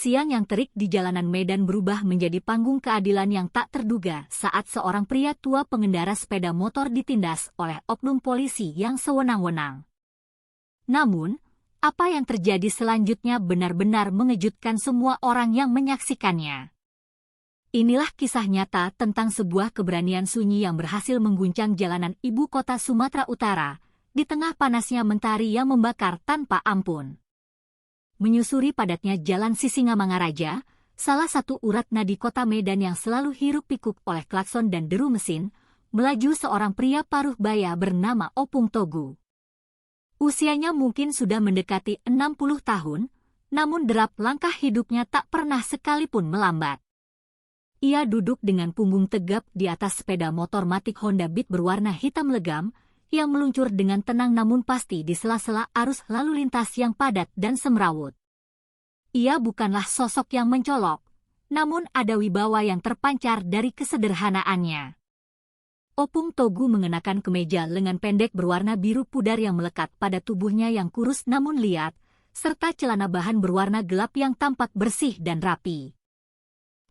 Siang yang terik di jalanan Medan berubah menjadi panggung keadilan yang tak terduga saat seorang pria tua pengendara sepeda motor ditindas oleh oknum polisi yang sewenang-wenang. Namun, apa yang terjadi selanjutnya benar-benar mengejutkan semua orang yang menyaksikannya. Inilah kisah nyata tentang sebuah keberanian sunyi yang berhasil mengguncang jalanan ibu kota Sumatera Utara di tengah panasnya mentari yang membakar tanpa ampun. Menyusuri padatnya Jalan Sisingamangaraja, salah satu urat nadi kota Medan yang selalu hiruk-pikuk oleh klakson dan deru mesin, melaju seorang pria paruh baya bernama Opung Togu. Usianya mungkin sudah mendekati 60 tahun, namun derap langkah hidupnya tak pernah sekalipun melambat. Ia duduk dengan punggung tegap di atas sepeda motor Matic Honda Beat berwarna hitam legam, yang meluncur dengan tenang namun pasti di sela-sela arus lalu lintas yang padat dan semrawut. Ia bukanlah sosok yang mencolok, namun ada wibawa yang terpancar dari kesederhanaannya. Opung Togu mengenakan kemeja lengan pendek berwarna biru pudar yang melekat pada tubuhnya yang kurus namun liat, serta celana bahan berwarna gelap yang tampak bersih dan rapi.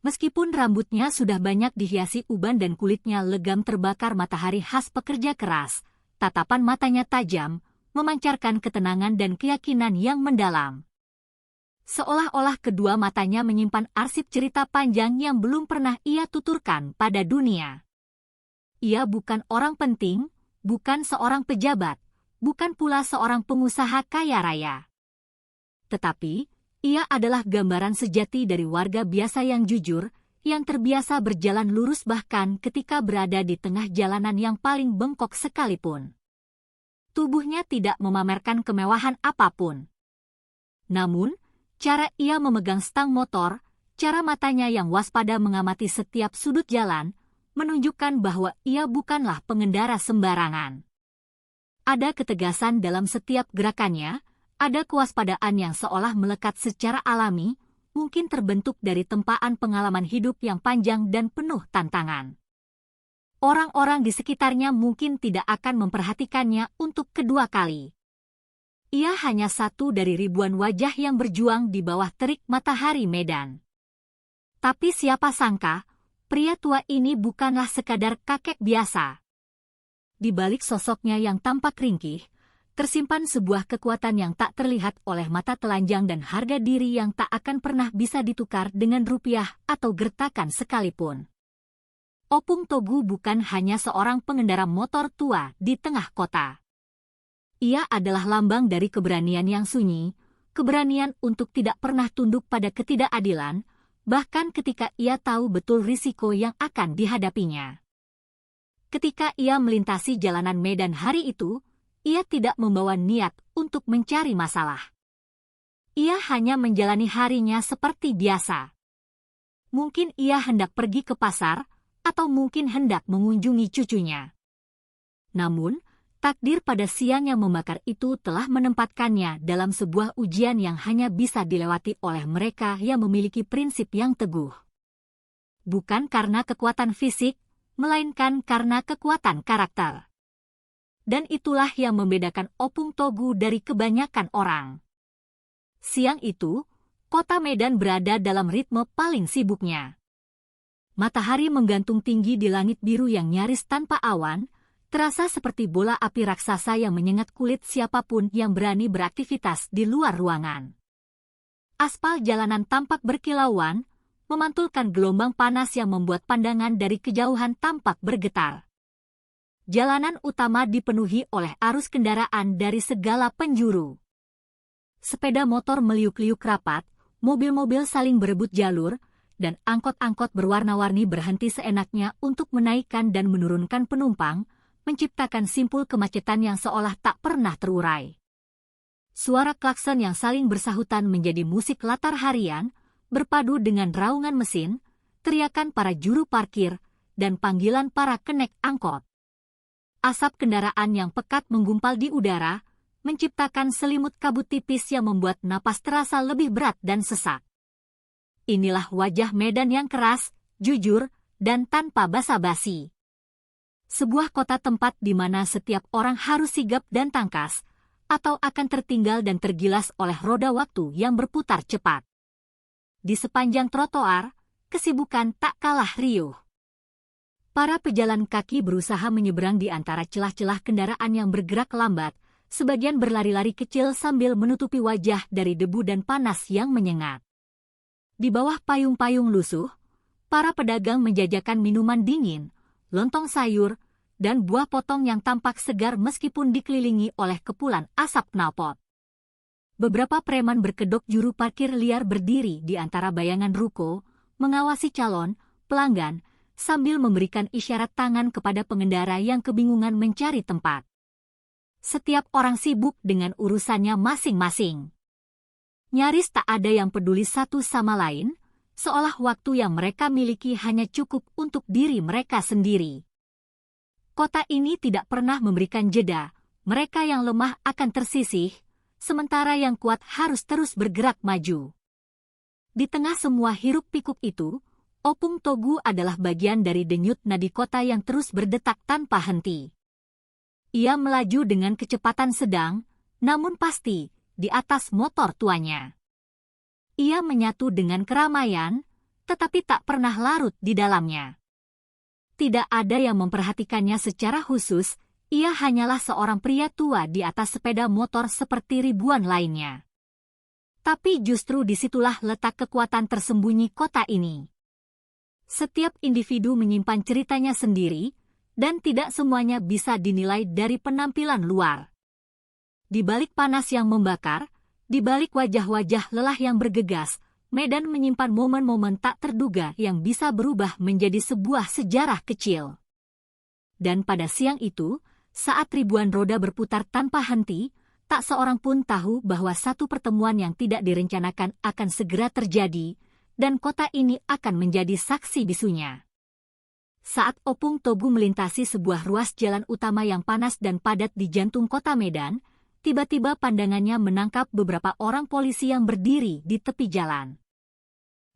Meskipun rambutnya sudah banyak dihiasi uban dan kulitnya legam terbakar matahari khas pekerja keras, tatapan matanya tajam, memancarkan ketenangan dan keyakinan yang mendalam. Seolah-olah kedua matanya menyimpan arsip cerita panjang yang belum pernah ia tuturkan pada dunia. Ia bukan orang penting, bukan seorang pejabat, bukan pula seorang pengusaha kaya raya. Tetapi, ia adalah gambaran sejati dari warga biasa yang jujur, yang terbiasa berjalan lurus bahkan ketika berada di tengah jalanan yang paling bengkok sekalipun. Tubuhnya tidak memamerkan kemewahan apapun. Namun, cara ia memegang stang motor, cara matanya yang waspada mengamati setiap sudut jalan, menunjukkan bahwa ia bukanlah pengendara sembarangan. Ada ketegasan dalam setiap gerakannya, ada kewaspadaan yang seolah melekat secara alami, mungkin terbentuk dari tempaan pengalaman hidup yang panjang dan penuh tantangan. Orang-orang di sekitarnya mungkin tidak akan memperhatikannya untuk kedua kali. Ia hanya satu dari ribuan wajah yang berjuang di bawah terik matahari Medan. Tapi siapa sangka, pria tua ini bukanlah sekadar kakek biasa. Di balik sosoknya yang tampak ringkih, tersimpan sebuah kekuatan yang tak terlihat oleh mata telanjang dan harga diri yang tak akan pernah bisa ditukar dengan rupiah atau gertakan sekalipun. Opung Togu bukan hanya seorang pengendara motor tua di tengah kota. Ia adalah lambang dari keberanian yang sunyi, keberanian untuk tidak pernah tunduk pada ketidakadilan, bahkan ketika ia tahu betul risiko yang akan dihadapinya. Ketika ia melintasi jalanan Medan hari itu, ia tidak membawa niat untuk mencari masalah. Ia hanya menjalani harinya seperti biasa. Mungkin ia hendak pergi ke pasar, atau mungkin hendak mengunjungi cucunya. Namun, takdir pada siang yang membakar itu telah menempatkannya dalam sebuah ujian yang hanya bisa dilewati oleh mereka yang memiliki prinsip yang teguh. Bukan karena kekuatan fisik, melainkan karena kekuatan karakter. Dan itulah yang membedakan Opung Togu dari kebanyakan orang. Siang itu, kota Medan berada dalam ritme paling sibuknya. Matahari menggantung tinggi di langit biru yang nyaris tanpa awan, terasa seperti bola api raksasa yang menyengat kulit siapapun yang berani beraktivitas di luar ruangan. Aspal jalanan tampak berkilauan, memantulkan gelombang panas yang membuat pandangan dari kejauhan tampak bergetar. Jalanan utama dipenuhi oleh arus kendaraan dari segala penjuru. Sepeda motor meliuk-liuk rapat, mobil-mobil saling berebut jalur, dan angkot-angkot berwarna-warni berhenti seenaknya untuk menaikkan dan menurunkan penumpang, menciptakan simpul kemacetan yang seolah tak pernah terurai. Suara klakson yang saling bersahutan menjadi musik latar harian, berpadu dengan raungan mesin, teriakan para juru parkir, dan panggilan para kenek angkot. Asap kendaraan yang pekat menggumpal di udara, menciptakan selimut kabut tipis yang membuat napas terasa lebih berat dan sesak. Inilah wajah Medan yang keras, jujur, dan tanpa basa-basi. Sebuah kota tempat di mana setiap orang harus sigap dan tangkas, atau akan tertinggal dan tergilas oleh roda waktu yang berputar cepat. di sepanjang trotoar, kesibukan tak kalah riuh. Para pejalan kaki berusaha menyeberang di antara celah-celah kendaraan yang bergerak lambat, sebagian berlari-lari kecil sambil menutupi wajah dari debu dan panas yang menyengat. Di bawah payung-payung lusuh, para pedagang menjajakan minuman dingin, lontong sayur, dan buah potong yang tampak segar meskipun dikelilingi oleh kepulan asap knalpot. Beberapa preman berkedok juru parkir liar berdiri di antara bayangan ruko, mengawasi calon pelanggan, sambil memberikan isyarat tangan kepada pengendara yang kebingungan mencari tempat. Setiap orang sibuk dengan urusannya masing-masing. Nyaris tak ada yang peduli satu sama lain, seolah waktu yang mereka miliki hanya cukup untuk diri mereka sendiri. Kota ini tidak pernah memberikan jeda, mereka yang lemah akan tersisih, sementara yang kuat harus terus bergerak maju. Di tengah semua hiruk-pikuk itu, Opung Togu adalah bagian dari denyut nadi kota yang terus berdetak tanpa henti. Ia melaju dengan kecepatan sedang, namun pasti, di atas motor tuanya. Ia menyatu dengan keramaian, tetapi tak pernah larut di dalamnya. Tidak ada yang memperhatikannya secara khusus, ia hanyalah seorang pria tua di atas sepeda motor seperti ribuan lainnya. Tapi justru disitulah letak kekuatan tersembunyi kota ini. Setiap individu menyimpan ceritanya sendiri, dan tidak semuanya bisa dinilai dari penampilan luar. Di balik panas yang membakar, di balik wajah-wajah lelah yang bergegas, Medan menyimpan momen-momen tak terduga yang bisa berubah menjadi sebuah sejarah kecil. Dan pada siang itu, saat ribuan roda berputar tanpa henti, tak seorang pun tahu bahwa satu pertemuan yang tidak direncanakan akan segera terjadi, dan kota ini akan menjadi saksi bisunya. Saat Opung Togu melintasi sebuah ruas jalan utama yang panas dan padat di jantung kota Medan, tiba-tiba pandangannya menangkap beberapa orang polisi yang berdiri di tepi jalan.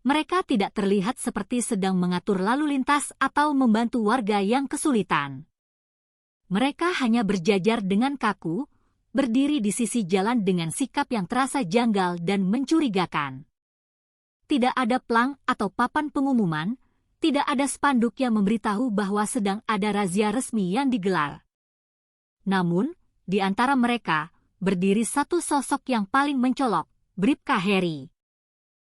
Mereka tidak terlihat seperti sedang mengatur lalu lintas atau membantu warga yang kesulitan. Mereka hanya berjajar dengan kaku, berdiri di sisi jalan dengan sikap yang terasa janggal dan mencurigakan. Tidak ada plang atau papan pengumuman, tidak ada spanduk yang memberitahu bahwa sedang ada razia resmi yang digelar. Namun, di antara mereka, berdiri satu sosok yang paling mencolok, Bribka Heri.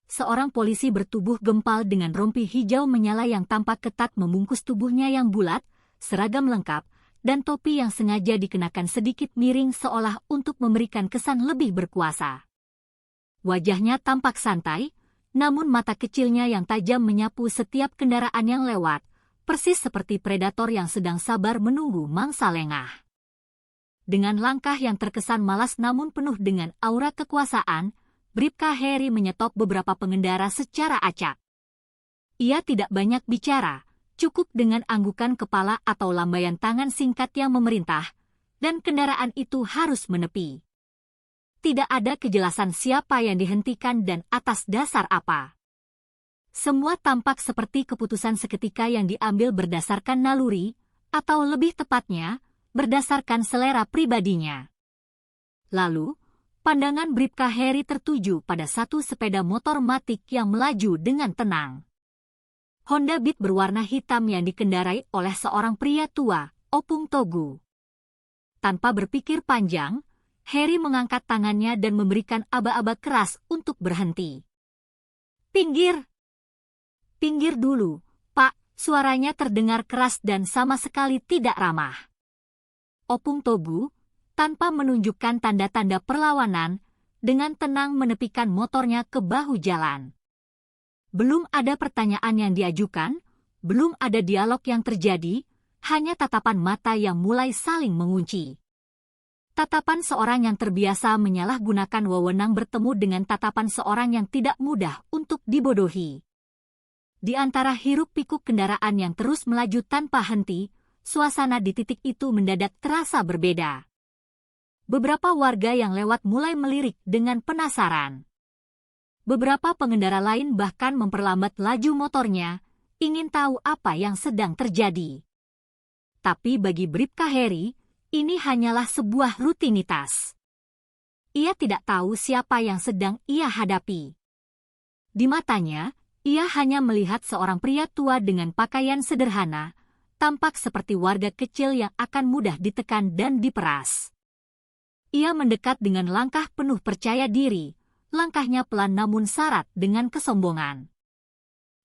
Seorang polisi bertubuh gempal dengan rompi hijau menyala yang tampak ketat membungkus tubuhnya yang bulat, seragam lengkap, dan topi yang sengaja dikenakan sedikit miring seolah untuk memberikan kesan lebih berkuasa. Wajahnya tampak santai, namun mata kecilnya yang tajam menyapu setiap kendaraan yang lewat, persis seperti predator yang sedang sabar menunggu mangsa lengah. Dengan langkah yang terkesan malas namun penuh dengan aura kekuasaan, Bribka Heri menyetop beberapa pengendara secara acak. Ia tidak banyak bicara, cukup dengan anggukan kepala atau lambaian tangan singkat yang memerintah, dan kendaraan itu harus menepi. Tidak ada kejelasan siapa yang dihentikan dan atas dasar apa. Semua tampak seperti keputusan seketika yang diambil berdasarkan naluri, atau lebih tepatnya, berdasarkan selera pribadinya. Lalu, pandangan Bribka Heri tertuju pada satu sepeda motor matic yang melaju dengan tenang. Honda Beat berwarna hitam yang dikendarai oleh seorang pria tua, Opung Togu. Tanpa berpikir panjang, Heri mengangkat tangannya dan memberikan aba-aba keras untuk berhenti. "Pinggir! Pinggir dulu, Pak," suaranya terdengar keras dan sama sekali tidak ramah. Opung Togu, tanpa menunjukkan tanda-tanda perlawanan, dengan tenang menepikan motornya ke bahu jalan. Belum ada pertanyaan yang diajukan, belum ada dialog yang terjadi, hanya tatapan mata yang mulai saling mengunci. Tatapan seorang yang terbiasa menyalahgunakan wewenang bertemu dengan tatapan seorang yang tidak mudah untuk dibodohi. Di antara hiruk-pikuk kendaraan yang terus melaju tanpa henti, suasana di titik itu mendadak terasa berbeda. Beberapa warga yang lewat mulai melirik dengan penasaran. Beberapa pengendara lain bahkan memperlambat laju motornya, ingin tahu apa yang sedang terjadi. Tapi bagi Bribka Heri, ini hanyalah sebuah rutinitas. Ia tidak tahu siapa yang sedang ia hadapi. Di matanya, ia hanya melihat seorang pria tua dengan pakaian sederhana, tampak seperti warga kecil yang akan mudah ditekan dan diperas. Ia mendekat dengan langkah penuh percaya diri, langkahnya pelan namun syarat dengan kesombongan.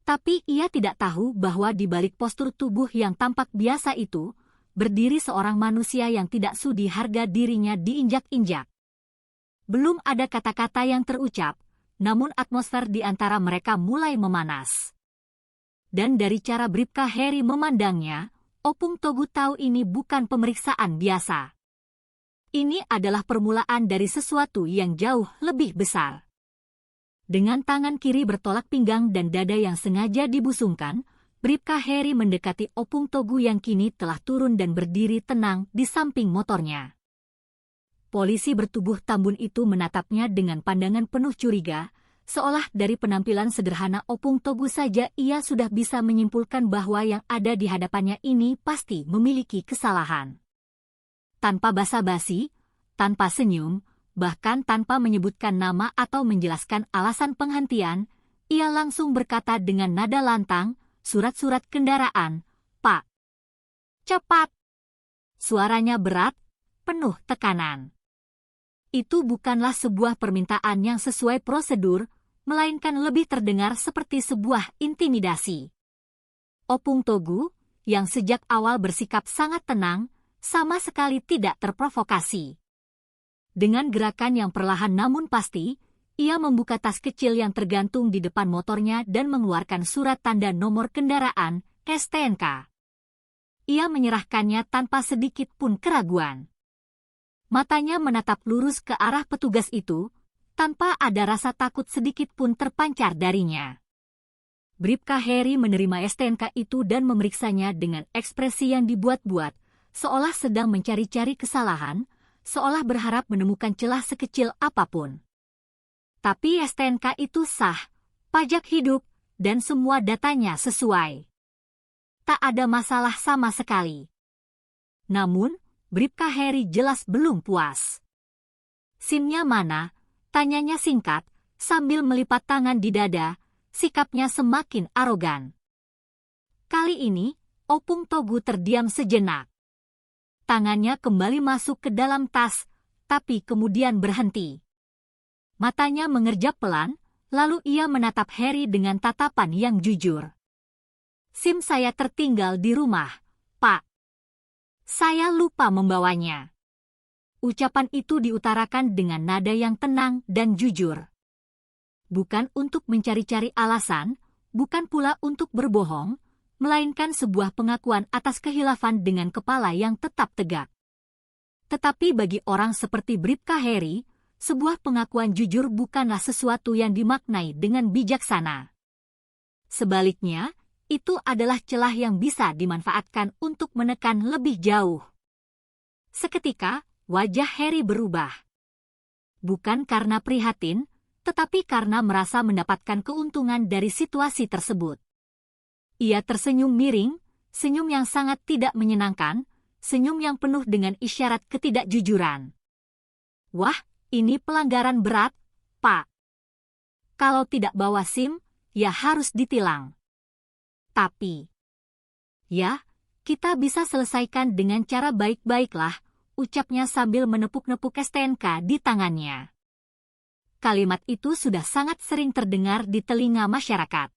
Tapi ia tidak tahu bahwa di balik postur tubuh yang tampak biasa itu, berdiri seorang manusia yang tidak sudi harga dirinya diinjak-injak. Belum ada kata-kata yang terucap, namun atmosfer di antara mereka mulai memanas. Dan dari cara Bribka Heri memandangnya, Opung Togu tahu ini bukan pemeriksaan biasa. Ini adalah permulaan dari sesuatu yang jauh lebih besar. Dengan tangan kiri bertolak pinggang dan dada yang sengaja dibusungkan, Bribka Heri mendekati Opung Togu yang kini telah turun dan berdiri tenang di samping motornya. Polisi bertubuh tambun itu menatapnya dengan pandangan penuh curiga, seolah dari penampilan sederhana Opung Togu saja ia sudah bisa menyimpulkan bahwa yang ada di hadapannya ini pasti memiliki kesalahan. Tanpa basa-basi, tanpa senyum, bahkan tanpa menyebutkan nama atau menjelaskan alasan penghentian, ia langsung berkata dengan nada lantang, "Surat-surat kendaraan, Pak." "Cepat!" Suaranya berat, penuh tekanan. Itu bukanlah sebuah permintaan yang sesuai prosedur, melainkan lebih terdengar seperti sebuah intimidasi. Opung Togu, yang sejak awal bersikap sangat tenang, sama sekali tidak terprovokasi. Dengan gerakan yang perlahan namun pasti, ia membuka tas kecil yang tergantung di depan motornya dan mengeluarkan surat tanda nomor kendaraan, STNK. Ia menyerahkannya tanpa sedikit pun keraguan. Matanya menatap lurus ke arah petugas itu, tanpa ada rasa takut sedikit pun terpancar darinya. Bribka Heri menerima STNK itu dan memeriksanya dengan ekspresi yang dibuat-buat, seolah sedang mencari-cari kesalahan, seolah berharap menemukan celah sekecil apapun. Tapi STNK itu sah, pajak hidup, dan semua datanya sesuai. Tak ada masalah sama sekali. Namun, Bribka Heri jelas belum puas. "SIM-nya mana?" tanyanya singkat, sambil melipat tangan di dada, sikapnya semakin arogan. Kali ini, Opung Togu terdiam sejenak. Tangannya kembali masuk ke dalam tas, tapi kemudian berhenti. Matanya mengerjap pelan, lalu ia menatap Heri dengan tatapan yang jujur. "SIM saya tertinggal di rumah, Pak. Saya lupa membawanya." Ucapan itu diutarakan dengan nada yang tenang dan jujur. Bukan untuk mencari-cari alasan, bukan pula untuk berbohong, melainkan sebuah pengakuan atas kehilafan dengan kepala yang tetap tegak. Tetapi bagi orang seperti Bribka Heri, sebuah pengakuan jujur bukanlah sesuatu yang dimaknai dengan bijaksana. Sebaliknya, itu adalah celah yang bisa dimanfaatkan untuk menekan lebih jauh. Seketika, wajah Heri berubah. Bukan karena prihatin, tetapi karena merasa mendapatkan keuntungan dari situasi tersebut. Ia tersenyum miring, senyum yang sangat tidak menyenangkan, senyum yang penuh dengan isyarat ketidakjujuran. "Wah, ini pelanggaran berat, Pak. Kalau tidak bawa SIM, ya harus ditilang. Tapi, ya, kita bisa selesaikan dengan cara baik-baiklah," ucapnya sambil menepuk-nepuk STNK di tangannya. Kalimat itu sudah sangat sering terdengar di telinga masyarakat.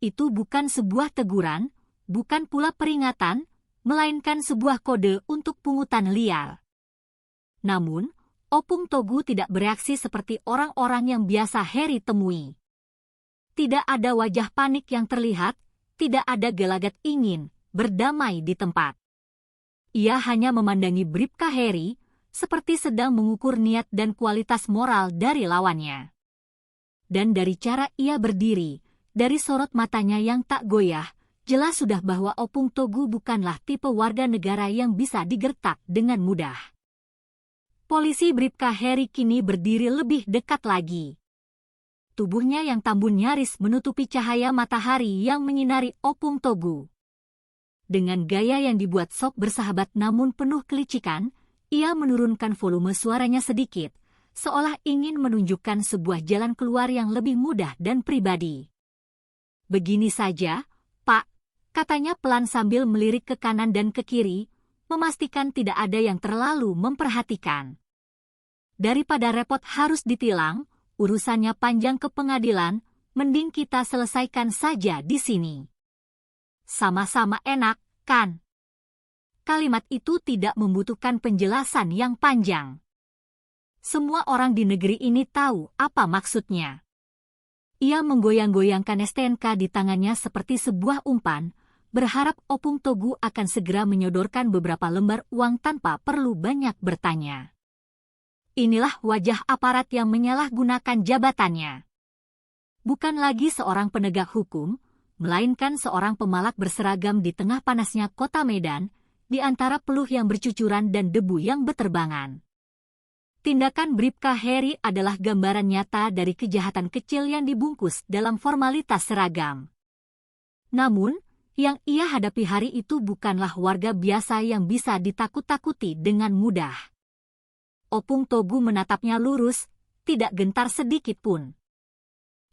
Itu bukan sebuah teguran, bukan pula peringatan, melainkan sebuah kode untuk pungutan liar. Namun, Opung Togu tidak bereaksi seperti orang-orang yang biasa Heri temui. Tidak ada wajah panik yang terlihat, tidak ada gelagat ingin berdamai di tempat. Ia hanya memandangi Bribka Heri, seperti sedang mengukur niat dan kualitas moral dari lawannya. Dan dari cara ia berdiri, dari sorot matanya yang tak goyah, jelas sudah bahwa Opung Togu bukanlah tipe warga negara yang bisa digertak dengan mudah. Polisi Bribka Heri kini berdiri lebih dekat lagi. Tubuhnya yang tambun nyaris menutupi cahaya matahari yang menyinari Opung Togu. Dengan gaya yang dibuat sok bersahabat namun penuh kelicikan, ia menurunkan volume suaranya sedikit, seolah ingin menunjukkan sebuah jalan keluar yang lebih mudah dan pribadi. "Begini saja, Pak," katanya pelan sambil melirik ke kanan dan ke kiri, memastikan tidak ada yang terlalu memperhatikan. "Daripada repot harus ditilang, urusannya panjang ke pengadilan, mending kita selesaikan saja di sini. Sama-sama enak, kan?" Kalimat itu tidak membutuhkan penjelasan yang panjang. Semua orang di negeri ini tahu apa maksudnya. Ia menggoyang-goyangkan STNK di tangannya seperti sebuah umpan, berharap Opung Togu akan segera menyodorkan beberapa lembar uang tanpa perlu banyak bertanya. Inilah wajah aparat yang menyalahgunakan jabatannya. Bukan lagi seorang penegak hukum, melainkan seorang pemalak berseragam di tengah panasnya kota Medan, di antara peluh yang bercucuran dan debu yang beterbangan. Tindakan Bribka Heri adalah gambaran nyata dari kejahatan kecil yang dibungkus dalam formalitas seragam. Namun, yang ia hadapi hari itu bukanlah warga biasa yang bisa ditakut-takuti dengan mudah. Opung Togu menatapnya lurus, tidak gentar sedikit pun.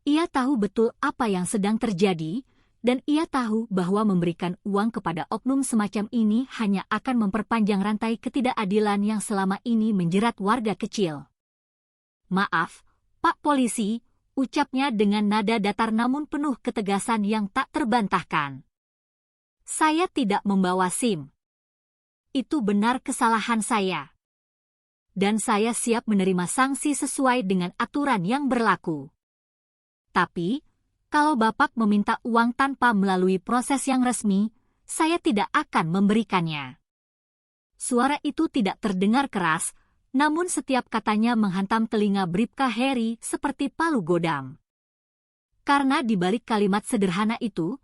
Ia tahu betul apa yang sedang terjadi, dan ia tahu bahwa memberikan uang kepada oknum semacam ini hanya akan memperpanjang rantai ketidakadilan yang selama ini menjerat warga kecil. "Maaf, Pak Polisi," ucapnya dengan nada datar namun penuh ketegasan yang tak terbantahkan. "Saya tidak membawa SIM. Itu benar kesalahan saya. Dan saya siap menerima sanksi sesuai dengan aturan yang berlaku. Tapi, kalau Bapak meminta uang tanpa melalui proses yang resmi, saya tidak akan memberikannya." Suara itu tidak terdengar keras, namun setiap katanya menghantam telinga Bribka Heri seperti palu godam. Karena di balik kalimat sederhana itu,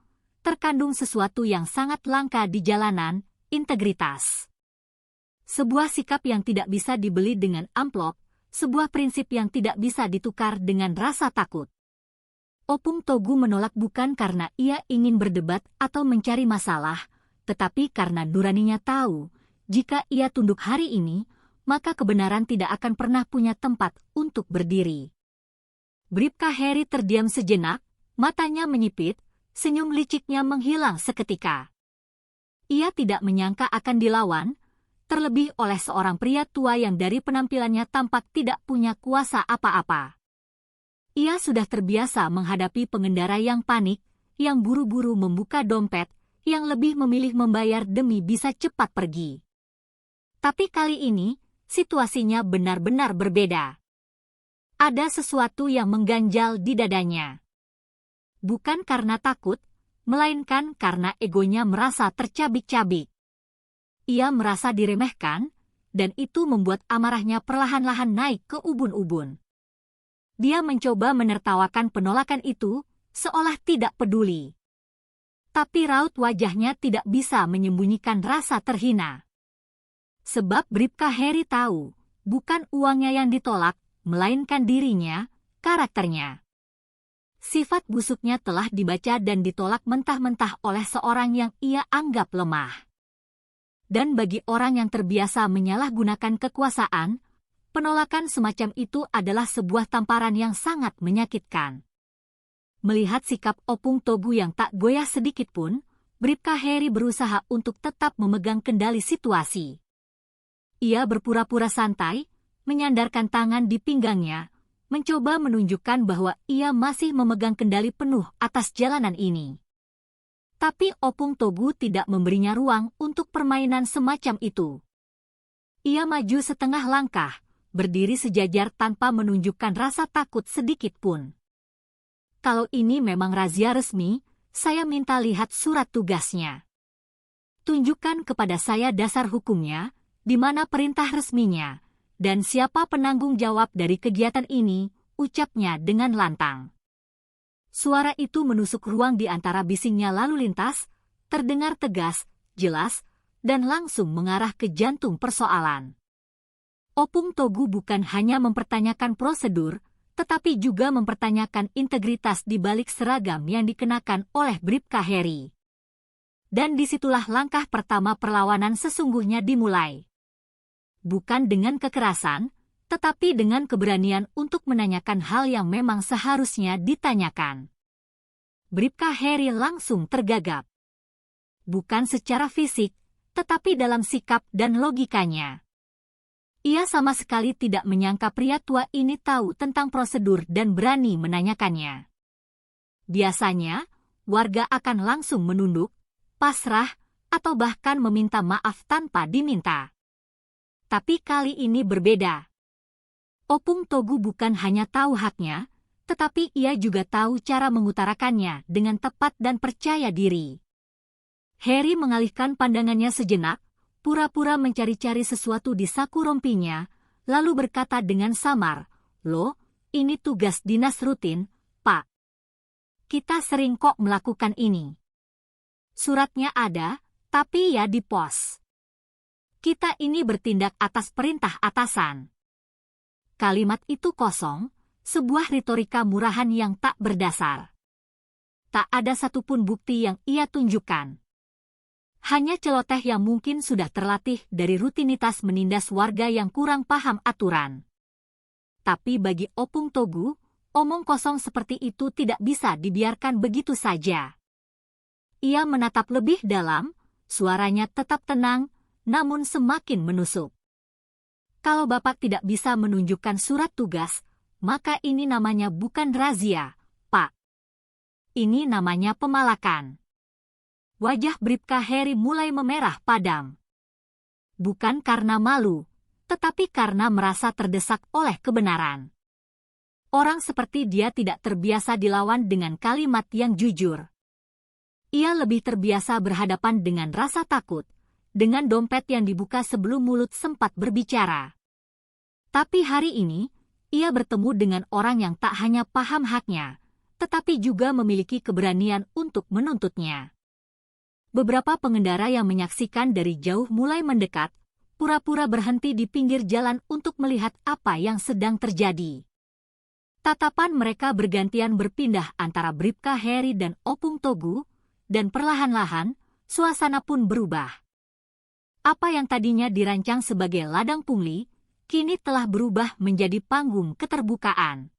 terkandung sesuatu yang sangat langka di jalanan, integritas. Sebuah sikap yang tidak bisa dibeli dengan amplop, sebuah prinsip yang tidak bisa ditukar dengan rasa takut. Opung Togu menolak bukan karena ia ingin berdebat atau mencari masalah, tetapi karena nuraninya tahu, jika ia tunduk hari ini, maka kebenaran tidak akan pernah punya tempat untuk berdiri. Bribka Heri terdiam sejenak, matanya menyipit, senyum liciknya menghilang seketika. Ia tidak menyangka akan dilawan, terlebih oleh seorang pria tua yang dari penampilannya tampak tidak punya kuasa apa-apa. Ia sudah terbiasa menghadapi pengendara yang panik, yang buru-buru membuka dompet, yang lebih memilih membayar demi bisa cepat pergi. Tapi kali ini, situasinya benar-benar berbeda. Ada sesuatu yang mengganjal di dadanya. Bukan karena takut, melainkan karena egonya merasa tercabik-cabik. Ia merasa diremehkan, dan itu membuat amarahnya perlahan-lahan naik ke ubun-ubun. Dia mencoba menertawakan penolakan itu, seolah tidak peduli. Tapi raut wajahnya tidak bisa menyembunyikan rasa terhina. Sebab Bribka Heri tahu, bukan uangnya yang ditolak, melainkan dirinya, karakternya. Sifat busuknya telah dibaca dan ditolak mentah-mentah oleh seorang yang ia anggap lemah. Dan bagi orang yang terbiasa menyalahgunakan kekuasaan, penolakan semacam itu adalah sebuah tamparan yang sangat menyakitkan. Melihat sikap Opung Togu yang tak goyah sedikit pun, Bribka Heri berusaha untuk tetap memegang kendali situasi. Ia berpura-pura santai, menyandarkan tangan di pinggangnya, mencoba menunjukkan bahwa ia masih memegang kendali penuh atas jalanan ini. Tapi Opung Togu tidak memberinya ruang untuk permainan semacam itu. Ia maju setengah langkah, berdiri sejajar tanpa menunjukkan rasa takut sedikit pun. "Kalau ini memang razia resmi, saya minta lihat surat tugasnya. Tunjukkan kepada saya dasar hukumnya, di mana perintah resminya, dan siapa penanggung jawab dari kegiatan ini," ucapnya dengan lantang. Suara itu menusuk ruang di antara bisingnya lalu lintas, terdengar tegas, jelas, dan langsung mengarah ke jantung persoalan. Opung Togu bukan hanya mempertanyakan prosedur, tetapi juga mempertanyakan integritas di balik seragam yang dikenakan oleh Bribka Heri. Dan disitulah langkah pertama perlawanan sesungguhnya dimulai. Bukan dengan kekerasan, tetapi dengan keberanian untuk menanyakan hal yang memang seharusnya ditanyakan. Bribka Heri langsung tergagap. Bukan secara fisik, tetapi dalam sikap dan logikanya. Ia sama sekali tidak menyangka pria tua ini tahu tentang prosedur dan berani menanyakannya. Biasanya, warga akan langsung menunduk, pasrah, atau bahkan meminta maaf tanpa diminta. Tapi kali ini berbeda. Opung Togu bukan hanya tahu haknya, tetapi ia juga tahu cara mengutarakannya dengan tepat dan percaya diri. Heri mengalihkan pandangannya sejenak, pura-pura mencari-cari sesuatu di saku rompinya, lalu berkata dengan samar, "Loh, ini tugas dinas rutin, Pak. Kita sering kok melakukan ini. Suratnya ada, tapi ya di pos. Kita ini bertindak atas perintah atasan." Kalimat itu kosong, sebuah retorika murahan yang tak berdasar. Tak ada satupun bukti yang ia tunjukkan. Hanya celoteh yang mungkin sudah terlatih dari rutinitas menindas warga yang kurang paham aturan. Tapi bagi Opung Togu, omong kosong seperti itu tidak bisa dibiarkan begitu saja. Ia menatap lebih dalam, suaranya tetap tenang, namun semakin menusuk. Kalau Bapak tidak bisa menunjukkan surat tugas, maka ini namanya bukan razia, Pak. Ini namanya pemalakan. Wajah Bribka Heri mulai memerah padam. Bukan karena malu, tetapi karena merasa terdesak oleh kebenaran. Orang seperti dia tidak terbiasa dilawan dengan kalimat yang jujur. Ia lebih terbiasa berhadapan dengan rasa takut, dengan dompet yang dibuka sebelum mulut sempat berbicara. Tapi hari ini, ia bertemu dengan orang yang tak hanya paham haknya, tetapi juga memiliki keberanian untuk menuntutnya. Beberapa pengendara yang menyaksikan dari jauh mulai mendekat, pura-pura berhenti di pinggir jalan untuk melihat apa yang sedang terjadi. Tatapan mereka bergantian berpindah antara Bribka Heri dan Opung Togu, dan perlahan-lahan, suasana pun berubah. Apa yang tadinya dirancang sebagai ladang pungli, kini telah berubah menjadi panggung keterbukaan.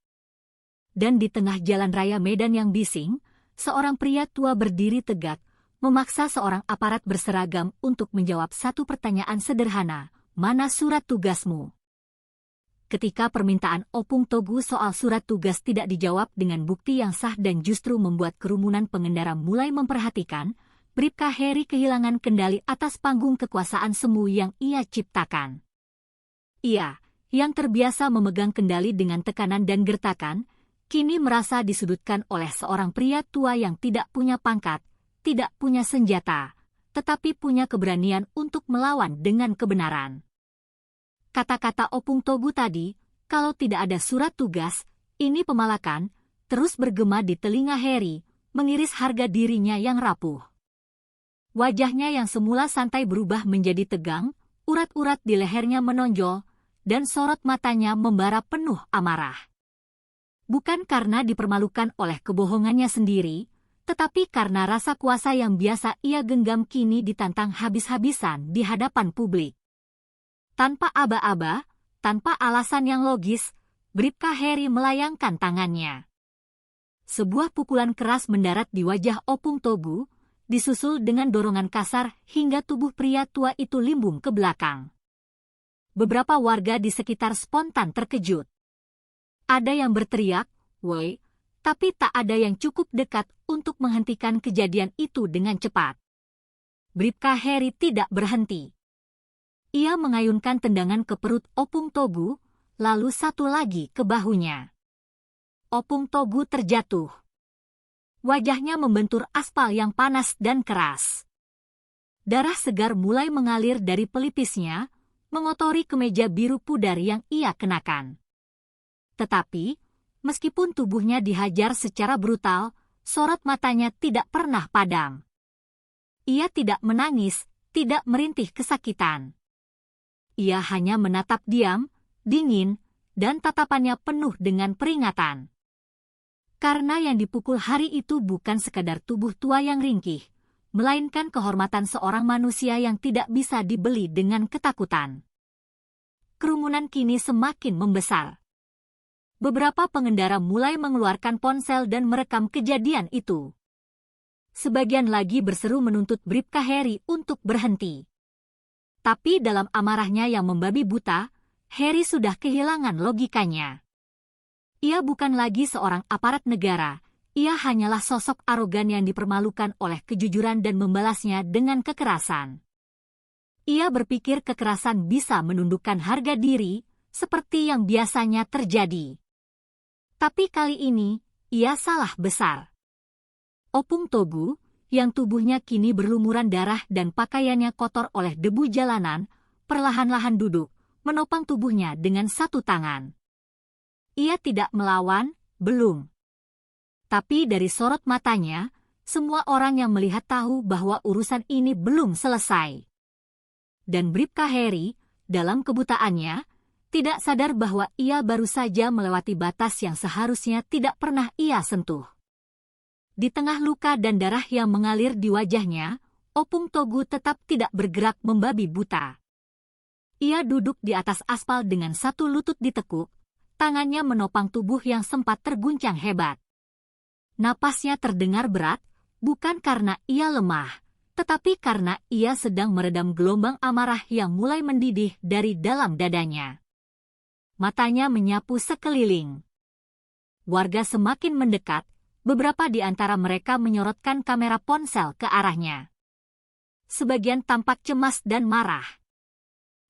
Dan di tengah jalan raya Medan yang bising, seorang pria tua berdiri tegak, memaksa seorang aparat berseragam untuk menjawab satu pertanyaan sederhana, "Mana surat tugasmu?" Ketika permintaan Opung Togu soal surat tugas tidak dijawab dengan bukti yang sah dan justru membuat kerumunan pengendara mulai memperhatikan, Bribka Heri kehilangan kendali atas panggung kekuasaan semu yang ia ciptakan. Ia, yang terbiasa memegang kendali dengan tekanan dan gertakan, kini merasa disudutkan oleh seorang pria tua yang tidak punya pangkat, tidak punya senjata, tetapi punya keberanian untuk melawan dengan kebenaran. Kata-kata Opung Togu tadi, "Kalau tidak ada surat tugas, ini pemalakan," terus bergema di telinga Heri, mengiris harga dirinya yang rapuh. Wajahnya yang semula santai berubah menjadi tegang, urat-urat di lehernya menonjol, dan sorot matanya membara penuh amarah. Bukan karena dipermalukan oleh kebohongannya sendiri, tetapi karena rasa kuasa yang biasa ia genggam kini ditantang habis-habisan di hadapan publik. Tanpa aba-aba, tanpa alasan yang logis, Bribka Heri melayangkan tangannya. Sebuah pukulan keras mendarat di wajah Opung Togu, disusul dengan dorongan kasar hingga tubuh pria tua itu limbung ke belakang. Beberapa warga di sekitar spontan terkejut. Ada yang berteriak, "Woi," tapi tak ada yang cukup dekat untuk menghentikan kejadian itu dengan cepat. Bribka Heri tidak berhenti. Ia mengayunkan tendangan ke perut Opung Togu, lalu satu lagi ke bahunya. Opung Togu terjatuh. Wajahnya membentur aspal yang panas dan keras. Darah segar mulai mengalir dari pelipisnya, mengotori kemeja biru pudar yang ia kenakan. Tetapi, meskipun tubuhnya dihajar secara brutal, sorot matanya tidak pernah padam. Ia tidak menangis, tidak merintih kesakitan. Ia hanya menatap diam, dingin, dan tatapannya penuh dengan peringatan. Karena yang dipukul hari itu bukan sekadar tubuh tua yang ringkih, melainkan kehormatan seorang manusia yang tidak bisa dibeli dengan ketakutan. kerumunan kini semakin membesar. Beberapa pengendara mulai mengeluarkan ponsel dan merekam kejadian itu. Sebagian lagi berseru menuntut Bribka Heri untuk berhenti. Tapi dalam amarahnya yang membabi buta, Heri sudah kehilangan logikanya. Ia bukan lagi seorang aparat negara, ia hanyalah sosok arogan yang dipermalukan oleh kejujuran dan membalasnya dengan kekerasan. Ia berpikir kekerasan bisa menundukkan harga diri, seperti yang biasanya terjadi. Tapi kali ini, ia salah besar. Opung Togu, yang tubuhnya kini berlumuran darah dan pakaiannya kotor oleh debu jalanan, perlahan-lahan duduk, menopang tubuhnya dengan satu tangan. Ia tidak melawan, belum. Tapi dari sorot matanya, semua orang yang melihat tahu bahwa urusan ini belum selesai. Dan Bribka Heri, dalam kebutaannya, tidak sadar bahwa ia baru saja melewati batas yang seharusnya tidak pernah ia sentuh. Di tengah luka dan darah yang mengalir di wajahnya, Opung Togu tetap tidak bergerak membabi buta. Ia duduk di atas aspal dengan satu lutut ditekuk, tangannya menopang tubuh yang sempat terguncang hebat. Napasnya terdengar berat, bukan karena ia lemah, tetapi karena ia sedang meredam gelombang amarah yang mulai mendidih dari dalam dadanya. Matanya menyapu sekeliling. Warga semakin mendekat, beberapa di antara mereka menyorotkan kamera ponsel ke arahnya. Sebagian tampak cemas dan marah.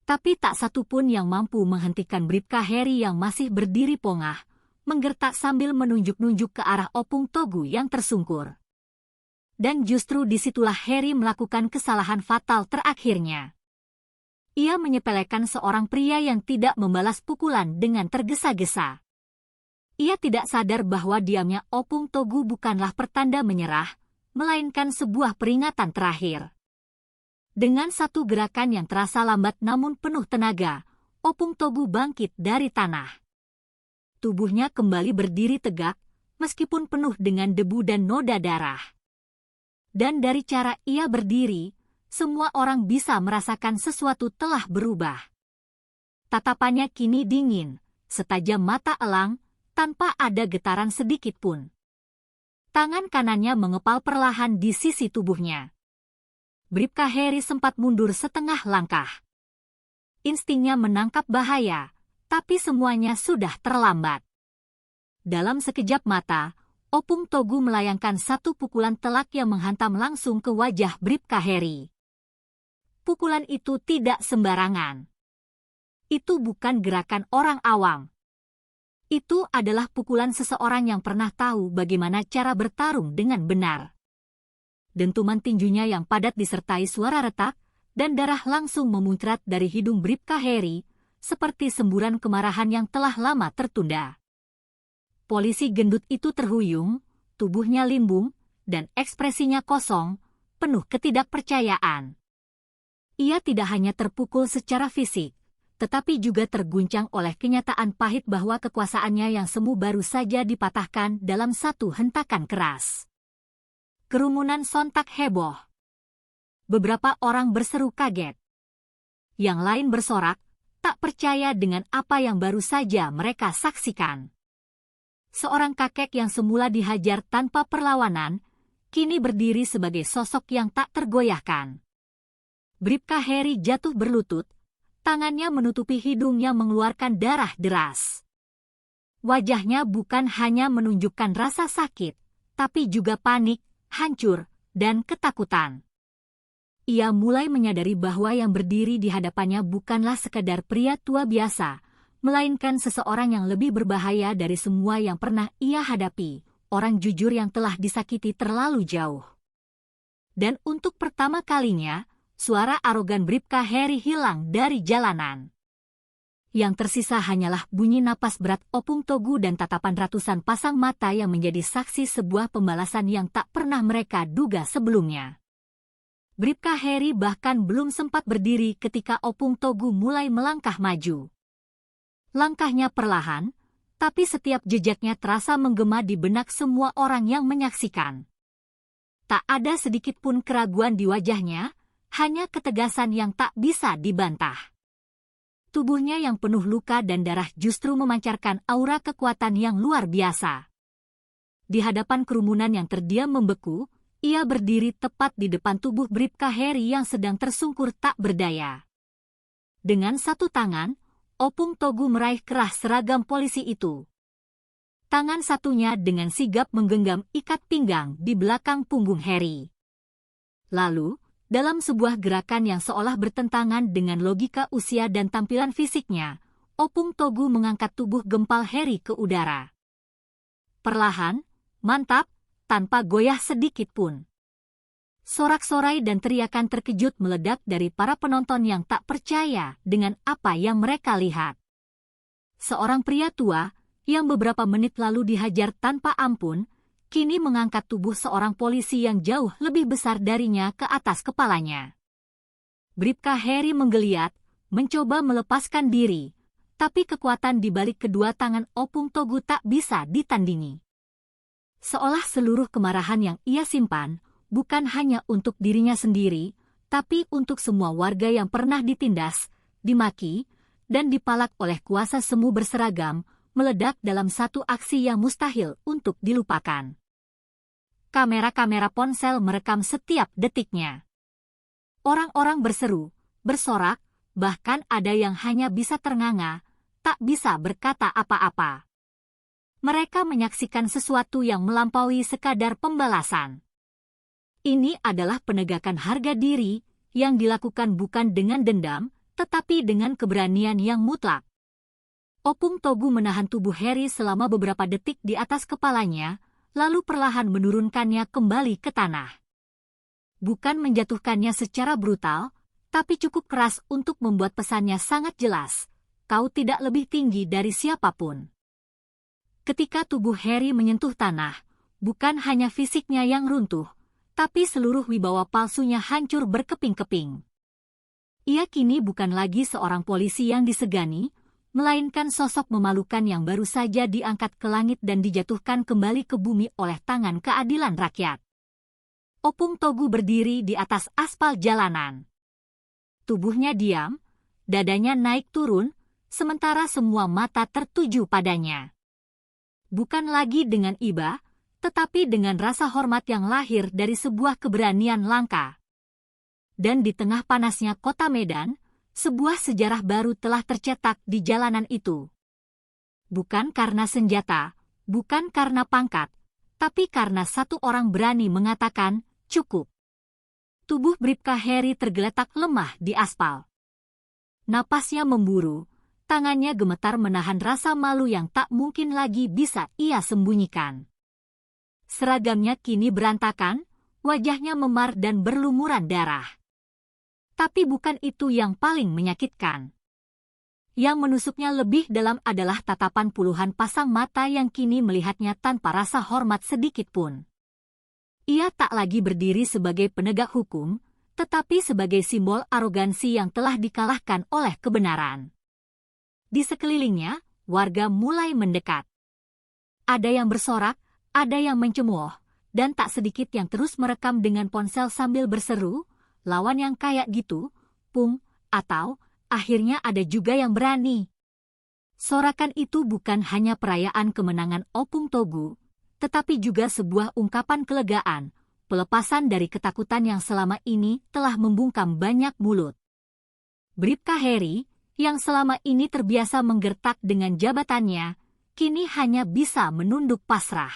Tapi tak satu pun yang mampu menghentikan Bribka Heri yang masih berdiri pongah, menggertak sambil menunjuk-nunjuk ke arah Opung Togu yang tersungkur. Dan justru disitulah Heri melakukan kesalahan fatal terakhirnya. Ia menyepelekan seorang pria yang tidak membalas pukulan dengan tergesa-gesa. Ia tidak sadar bahwa diamnya Opung Togu bukanlah pertanda menyerah, melainkan sebuah peringatan terakhir. Dengan satu gerakan yang terasa lambat namun penuh tenaga, Opung Togu bangkit dari tanah. Tubuhnya kembali berdiri tegak, meskipun penuh dengan debu dan noda darah. Dan dari cara ia berdiri, semua orang bisa merasakan sesuatu telah berubah. Tatapannya kini dingin, setajam mata elang, tanpa ada getaran sedikit pun. Tangan kanannya mengepal perlahan di sisi tubuhnya. Bribka Heri sempat mundur setengah langkah. Instingnya menangkap bahaya, tapi semuanya sudah terlambat. Dalam sekejap mata, Opung Togu melayangkan satu pukulan telak yang menghantam langsung ke wajah Bribka Heri. Pukulan itu tidak sembarangan. Itu bukan gerakan orang awam. Itu adalah pukulan seseorang yang pernah tahu bagaimana cara bertarung dengan benar. Dentuman tinjunya yang padat disertai suara retak, dan darah langsung memuncrat dari hidung Bribka Heri, seperti semburan kemarahan yang telah lama tertunda. Polisi gendut itu terhuyung, tubuhnya limbung, dan ekspresinya kosong, penuh ketidakpercayaan. Ia tidak hanya terpukul secara fisik, tetapi juga terguncang oleh kenyataan pahit bahwa kekuasaannya yang semu baru saja dipatahkan dalam satu hentakan keras. Kerumunan sontak heboh. Beberapa orang berseru kaget. Yang lain bersorak, tak percaya dengan apa yang baru saja mereka saksikan. Seorang kakek yang semula dihajar tanpa perlawanan, kini berdiri sebagai sosok yang tak tergoyahkan. Bribka Heri jatuh berlutut, tangannya menutupi hidung yang mengeluarkan darah deras. Wajahnya bukan hanya menunjukkan rasa sakit, tapi juga panik, hancur, dan ketakutan. Ia mulai menyadari bahwa yang berdiri di hadapannya bukanlah sekadar pria tua biasa, melainkan seseorang yang lebih berbahaya dari semua yang pernah ia hadapi, orang jujur yang telah disakiti terlalu jauh. Dan untuk pertama kalinya, suara arogan Bribka Heri hilang dari jalanan. Yang tersisa hanyalah bunyi napas berat Opung Togu dan tatapan ratusan pasang mata yang menjadi saksi sebuah pembalasan yang tak pernah mereka duga sebelumnya. Bribka Heri bahkan belum sempat berdiri ketika Opung Togu mulai melangkah maju. Langkahnya perlahan, tapi setiap jejaknya terasa menggema di benak semua orang yang menyaksikan. Tak ada sedikit pun keraguan di wajahnya, hanya ketegasan yang tak bisa dibantah. Tubuhnya yang penuh luka dan darah justru memancarkan aura kekuatan yang luar biasa. Di hadapan kerumunan yang terdiam membeku, ia berdiri tepat di depan tubuh Bribka Heri yang sedang tersungkur tak berdaya. Dengan satu tangan, Opung Togu meraih kerah seragam polisi itu. Tangan satunya dengan sigap menggenggam ikat pinggang di belakang punggung Heri. Lalu, dalam sebuah gerakan yang seolah bertentangan dengan logika usia dan tampilan fisiknya, Opung Togu mengangkat tubuh gempal Heri ke udara. Perlahan, mantap, tanpa goyah sedikit pun. Sorak-sorai dan teriakan terkejut meledak dari para penonton yang tak percaya dengan apa yang mereka lihat. Seorang pria tua, yang beberapa menit lalu dihajar tanpa ampun, kini mengangkat tubuh seorang polisi yang jauh lebih besar darinya ke atas kepalanya. Bribka Heri menggeliat, mencoba melepaskan diri, tapi kekuatan di balik kedua tangan Opung Togu tak bisa ditandingi. Seolah seluruh kemarahan yang ia simpan, bukan hanya untuk dirinya sendiri, tapi untuk semua warga yang pernah ditindas, dimaki, dan dipalak oleh kuasa semu berseragam, meledak dalam satu aksi yang mustahil untuk dilupakan. Kamera-kamera ponsel merekam setiap detiknya. Orang-orang berseru, bersorak, bahkan ada yang hanya bisa ternganga, tak bisa berkata apa-apa. Mereka menyaksikan sesuatu yang melampaui sekadar pembalasan. Ini adalah penegakan harga diri yang dilakukan bukan dengan dendam, tetapi dengan keberanian yang mutlak. Opung Togu menahan tubuh Heri selama beberapa detik di atas kepalanya, lalu perlahan menurunkannya kembali ke tanah. Bukan menjatuhkannya secara brutal, tapi cukup keras untuk membuat pesannya sangat jelas. Kau tidak lebih tinggi dari siapapun. Ketika tubuh Heri menyentuh tanah, bukan hanya fisiknya yang runtuh, tapi seluruh wibawa palsunya hancur berkeping-keping. Ia kini bukan lagi seorang polisi yang disegani, melainkan sosok memalukan yang baru saja diangkat ke langit dan dijatuhkan kembali ke bumi oleh tangan keadilan rakyat. Opung Togu berdiri di atas aspal jalanan. Tubuhnya diam, dadanya naik turun, sementara semua mata tertuju padanya. Bukan lagi dengan iba, tetapi dengan rasa hormat yang lahir dari sebuah keberanian langka. Dan di tengah panasnya kota Medan, sebuah sejarah baru telah tercetak di jalanan itu. Bukan karena senjata, bukan karena pangkat, tapi karena satu orang berani mengatakan, cukup. Tubuh Bribka Heri tergeletak lemah di aspal. Napasnya memburu, tangannya gemetar menahan rasa malu yang tak mungkin lagi bisa ia sembunyikan. Seragamnya kini berantakan, wajahnya memar dan berlumuran darah. Tapi bukan itu yang paling menyakitkan. Yang menusuknya lebih dalam adalah tatapan puluhan pasang mata yang kini melihatnya tanpa rasa hormat sedikit pun. Ia tak lagi berdiri sebagai penegak hukum, tetapi sebagai simbol arogansi yang telah dikalahkan oleh kebenaran. Di sekelilingnya, warga mulai mendekat. Ada yang bersorak, ada yang mencemooh, dan tak sedikit yang terus merekam dengan ponsel sambil berseru, lawan yang kayak gitu, Pung, atau akhirnya ada juga yang berani. Sorakan itu bukan hanya perayaan kemenangan Opung Togu, tetapi juga sebuah ungkapan kelegaan, pelepasan dari ketakutan yang selama ini telah membungkam banyak mulut. Bribka Heri, yang selama ini terbiasa menggertak dengan jabatannya, kini hanya bisa menunduk pasrah.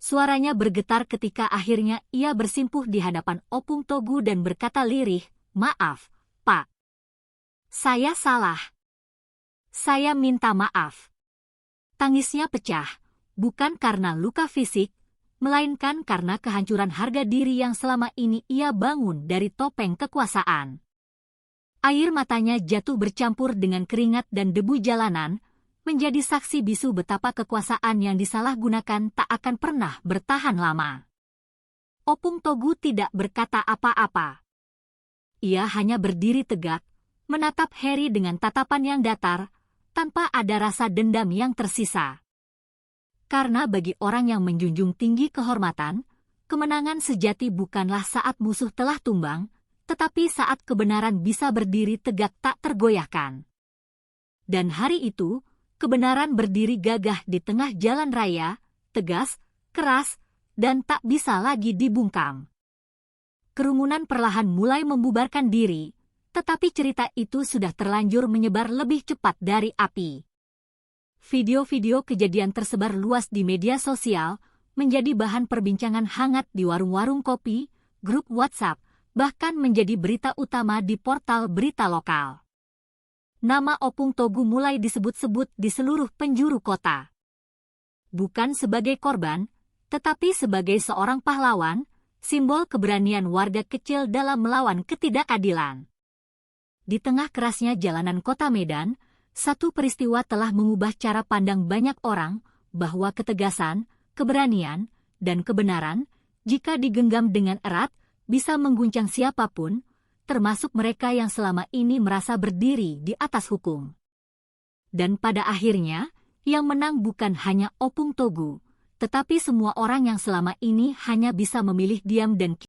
Suaranya bergetar ketika akhirnya ia bersimpuh di hadapan Opung Togu dan berkata lirih, "Maaf, Pak. Saya salah. Saya minta maaf." Tangisnya pecah, bukan karena luka fisik, melainkan karena kehancuran harga diri yang selama ini ia bangun dari topeng kekuasaan. Air matanya jatuh bercampur dengan keringat dan debu jalanan, menjadi saksi bisu betapa kekuasaan yang disalahgunakan tak akan pernah bertahan lama. Opung Togu tidak berkata apa-apa. Ia hanya berdiri tegak, menatap Heri dengan tatapan yang datar, tanpa ada rasa dendam yang tersisa. Karena bagi orang yang menjunjung tinggi kehormatan, kemenangan sejati bukanlah saat musuh telah tumbang, tetapi saat kebenaran bisa berdiri tegak tak tergoyahkan. Dan hari itu, kebenaran berdiri gagah di tengah jalan raya, tegas, keras, dan tak bisa lagi dibungkam. Kerumunan perlahan mulai membubarkan diri, tetapi cerita itu sudah terlanjur menyebar lebih cepat dari api. Video-video kejadian tersebar luas di media sosial, menjadi bahan perbincangan hangat di warung-warung kopi, grup WhatsApp, bahkan menjadi berita utama di portal berita lokal. Nama Opung Togu mulai disebut-sebut di seluruh penjuru kota. Bukan sebagai korban, tetapi sebagai seorang pahlawan, simbol keberanian warga kecil dalam melawan ketidakadilan. Di tengah kerasnya jalanan kota Medan, satu peristiwa telah mengubah cara pandang banyak orang bahwa ketegasan, keberanian, dan kebenaran, jika digenggam dengan erat, bisa mengguncang siapapun, termasuk mereka yang selama ini merasa berdiri di atas hukum. Dan pada akhirnya, yang menang bukan hanya Opung Togu, tetapi semua orang yang selama ini hanya bisa memilih diam dan